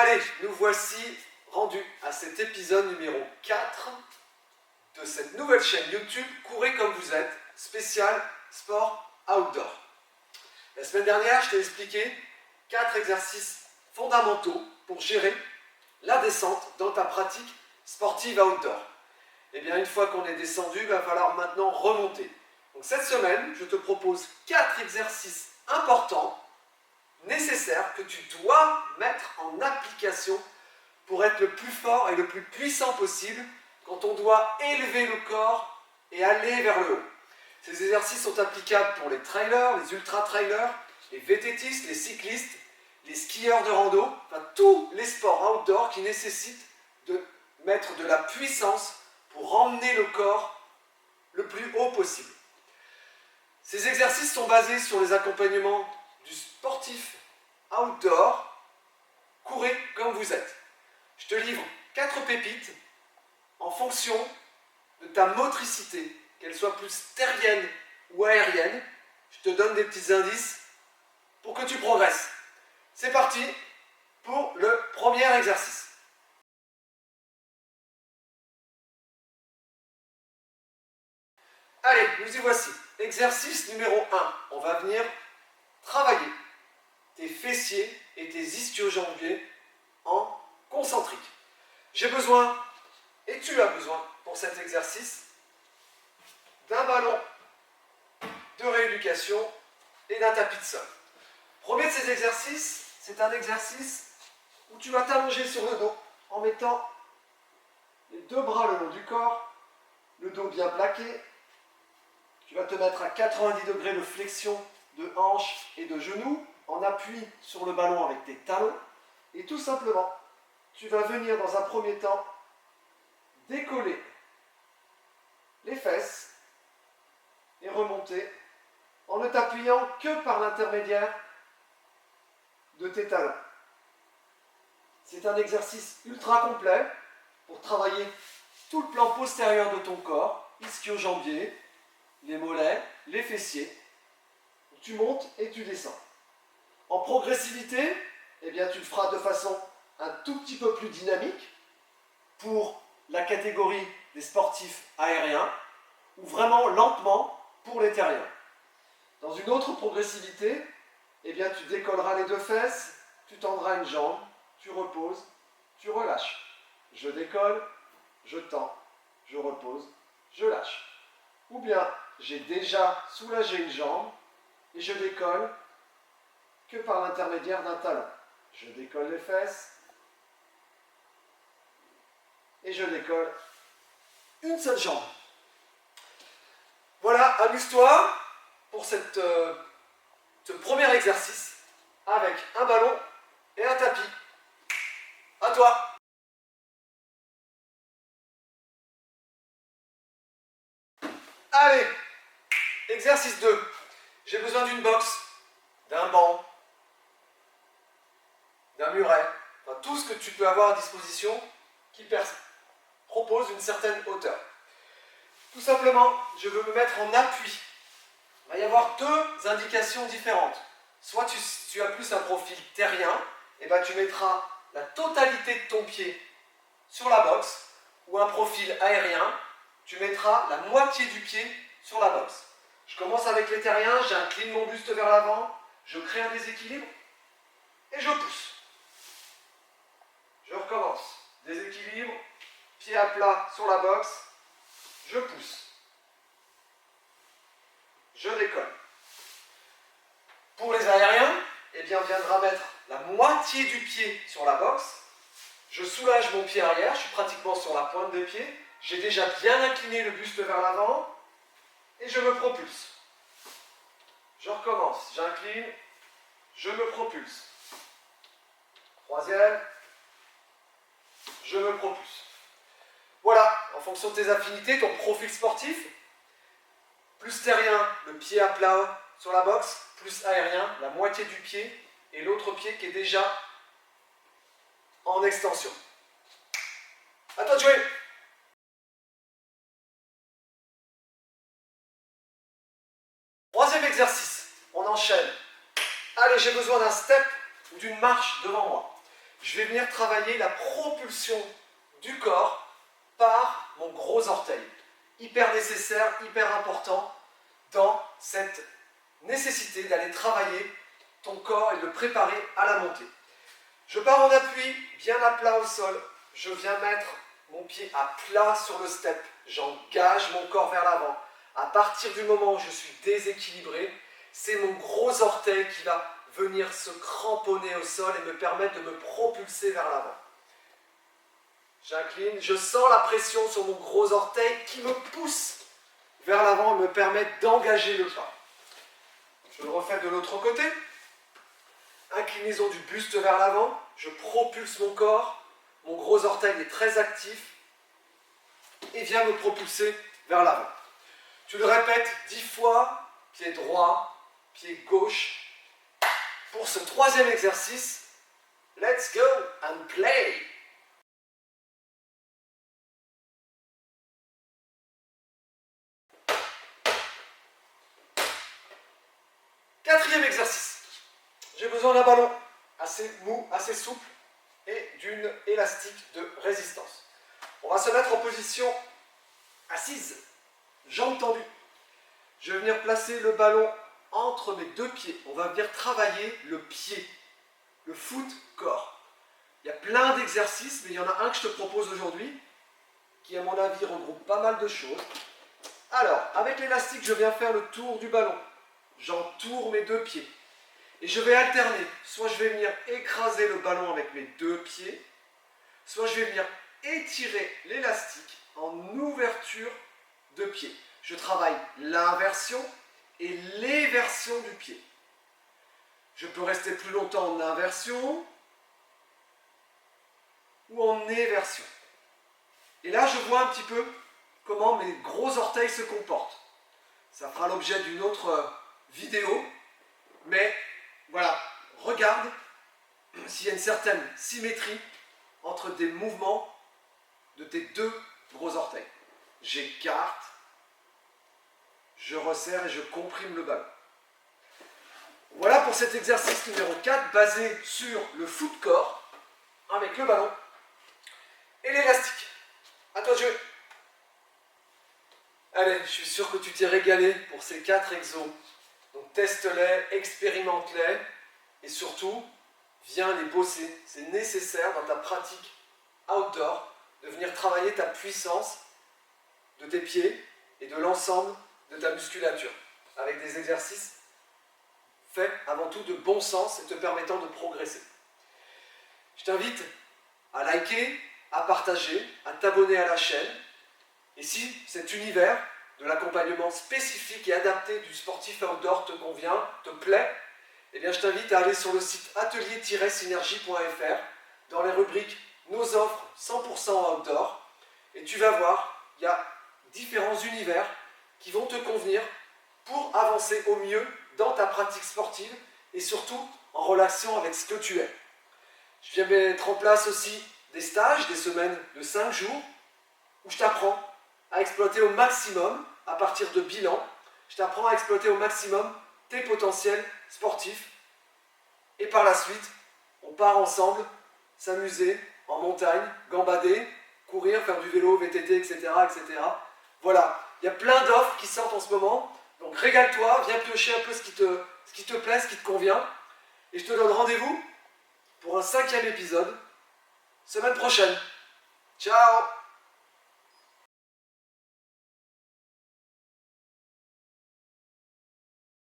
Allez, nous voici rendus à cet épisode numéro 4 de cette nouvelle chaîne YouTube Courez comme vous êtes, spécial sport outdoor. La semaine dernière, je t'ai expliqué 4 exercices fondamentaux pour gérer la descente dans ta pratique sportive outdoor. Et bien, une fois qu'on est descendu, il va falloir maintenant remonter. Donc cette semaine, je te propose 4 exercices importants, nécessaires, que tu dois mettre en application pour être le plus fort et le plus puissant possible quand on doit élever le corps et aller vers le haut. Ces exercices sont applicables pour les trailers, les ultra-trailers, les VTTistes, les cyclistes, les skieurs de rando, enfin tous les sports outdoor qui nécessitent de mettre de la puissance pour emmener le corps le plus haut possible. Ces exercices sont basés sur les accompagnements du sportif outdoor. Courez comme vous êtes. Je te livre 4 pépites en fonction de ta motricité, qu'elle soit plus terrienne ou aérienne. Je te donne des petits indices pour que tu progresses. C'est parti pour le premier exercice. Allez, nous y voici. Exercice numéro 1. On va venir travailler tes fessiers et tes ischio-jambiers en concentrique. J'ai besoin, et tu as besoin pour cet exercice, d'un ballon de rééducation et d'un tapis de sol. Premier de ces exercices, c'est un exercice où tu vas t'allonger sur le dos en mettant les 2 bras le long du corps, le dos bien plaqué. Tu vas te mettre à 90 degrés de flexion de hanche et de genoux en appui sur le ballon avec tes talons. Et tout simplement, tu vas venir dans un premier temps décoller les fesses et remonter en ne t'appuyant que par l'intermédiaire de tes talons. C'est un exercice ultra complet pour travailler tout le plan postérieur de ton corps, ischio-jambier, les mollets, les fessiers. Tu montes et tu descends. En progressivité, eh bien, tu le feras de façon un tout petit peu plus dynamique pour la catégorie des sportifs aériens ou vraiment lentement pour les terriens. Dans une autre progressivité, eh bien, tu décolleras les 2 fesses, tu tendras une jambe, tu reposes, tu relâches. Je décolle, je tends, je repose, je lâche. Ou bien, j'ai déjà soulagé une jambe et je décolle que par l'intermédiaire d'un talon. Je décolle les fesses et je décolle une seule jambe. Voilà, amuse-toi pour ce premier exercice avec un ballon et un tapis. À toi! Allez, exercice 2. J'ai besoin d'une box, d'un banc, d'un muret, enfin, tout ce que tu peux avoir à disposition qui propose une certaine hauteur. Tout simplement, je veux me mettre en appui. Il va y avoir 2 indications différentes. Soit tu as plus un profil terrien, et ben tu mettras la totalité de ton pied sur la box, ou un profil aérien, tu mettras la moitié du pied sur la box. Je commence avec les terriens, j'incline mon buste vers l'avant, je crée un déséquilibre, et je pousse. Je recommence. Déséquilibre, pied à plat sur la box, je pousse. Je décolle. Pour les aériens, eh bien, on viendra mettre la moitié du pied sur la box. Je soulage mon pied arrière, je suis pratiquement sur la pointe de pied. J'ai déjà bien incliné le buste vers l'avant et je me propulse. Je recommence, j'incline, je me propulse. Troisième, je me propulse. Voilà, en fonction de tes affinités, ton profil sportif, plus terrien, le pied à plat sur la box, plus aérien, la moitié du pied et l'autre pied qui est déjà en extension. À toi de jouer! Troisième exercice, on enchaîne. Allez, j'ai besoin d'un step ou d'une marche devant moi. je vais venir travailler la propulsion du corps par mon gros orteil. Hyper nécessaire, hyper important dans cette nécessité d'aller travailler ton corps et de le préparer à la montée. Je pars en appui, bien à plat au sol. Je viens mettre mon pied à plat sur le step. J'engage mon corps vers l'avant. À partir du moment où je suis déséquilibré, c'est mon gros orteil qui va venir se cramponner au sol et me permettre de me propulser vers l'avant. J'incline, je sens la pression sur mon gros orteil qui me pousse vers l'avant et me permet d'engager le pas. Je le refais de l'autre côté. Inclinaison du buste vers l'avant, je propulse mon corps, mon gros orteil est très actif et vient me propulser vers l'avant. Tu le répètes 10 fois, pied droit, pied gauche. Pour ce troisième exercice, let's go and play! Quatrième exercice. J'ai besoin d'un ballon assez mou, assez souple et d'une élastique de résistance. On va se mettre en position assise, jambes tendues. Je vais venir placer le ballon entre mes deux pieds. On va venir travailler le pied, le foot corps. Il y a plein d'exercices, mais il y en a un que je te propose aujourd'hui qui, à mon avis, regroupe pas mal de choses. Alors, avec l'élastique, je viens faire le tour du ballon. J'entoure mes deux pieds. Et je vais alterner. Soit je vais venir écraser le ballon avec mes deux pieds, soit je vais venir étirer l'élastique en ouverture de pied. Je travaille l'inversion et l'éversion du pied. Je peux rester plus longtemps en inversion ou en éversion. Et là, je vois un petit peu comment mes gros orteils se comportent. Ça fera l'objet d'une autre vidéo, mais voilà, regarde s'il y a une certaine symétrie entre des mouvements de tes deux gros orteils. J'écarte, je resserre et je comprime le ballon. Voilà pour cet exercice numéro 4, basé sur le foot corps, avec le ballon et l'élastique. À toi de jouer. Allez, je suis sûr que tu t'es régalé pour ces 4 exos. Donc teste-les, expérimente-les et surtout, viens les bosser. C'est nécessaire dans ta pratique outdoor de venir travailler ta puissance de tes pieds et de l'ensemble de ta musculature avec des exercices faits avant tout de bon sens et te permettant de progresser. Je t'invite à liker, à partager, à t'abonner à la chaîne. Et si cet univers de l'accompagnement spécifique et adapté du sportif outdoor te convient, te plaît, eh bien je t'invite à aller sur le site atelier-synergie.fr dans les rubriques Nos offres 100% outdoor et tu vas voir, il y a différents univers qui vont te convenir pour avancer au mieux dans ta pratique sportive et surtout en relation avec ce que tu es. Je viens mettre en place aussi des stages, des semaines de 5 jours où je t'apprends à exploiter au maximum, à partir de bilans, je t'apprends à exploiter au maximum tes potentiels sportifs. Et par la suite, on part ensemble s'amuser en montagne, gambader, courir, faire du vélo, VTT, etc. etc. Voilà, il y a plein d'offres qui sortent en ce moment. Donc régale-toi, viens piocher un peu ce qui te plaît, ce qui te convient. Et je te donne rendez-vous pour un 5e épisode, semaine prochaine. Ciao!